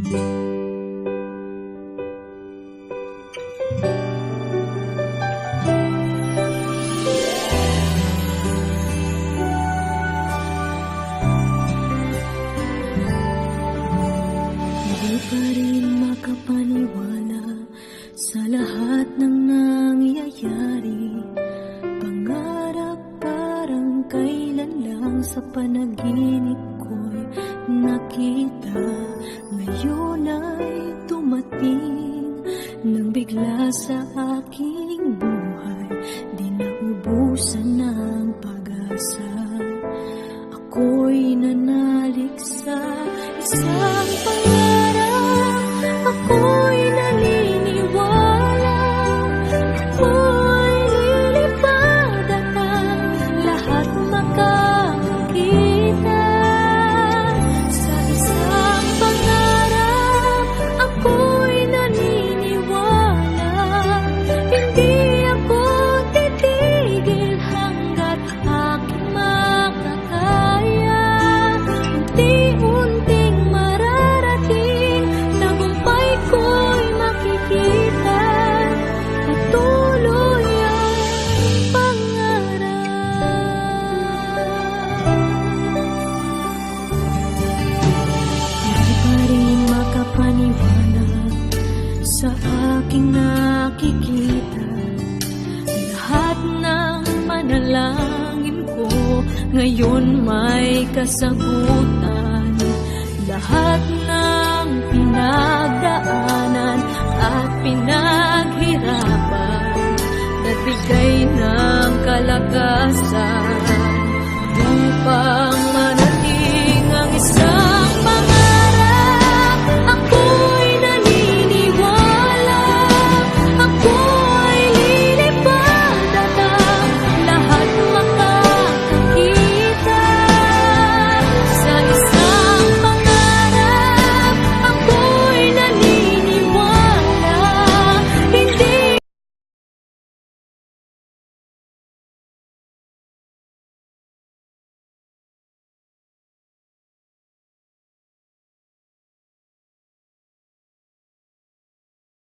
Hindi pa rin makapaniwala sa lahat ng nangyayari. Pangarap parang kailan lang sa panaginip ko'y nakita. Ngayon ay dumating nang bigla sa aking buhay. Di naubusan ng pag-asa. Ako'y nanalig sa isang pangarap. Ako'y naniniwala. Ako'y lilipad at ang lahat makakakita. Sa isang pangarap, ako'y naniniwala. Hindi ako titigil hanggat aking makakaya. Unti-unting mararating, tagumpay ko'y makikita. Patuloy ang pangarap. Hindi pa rin makapaniwala sa aking nakikita. Lahat ng panalangin ko ngayon may kasagutan. Lahat ng pinagdaanan at pinaghirapan, nagbigay ng kalakasan upang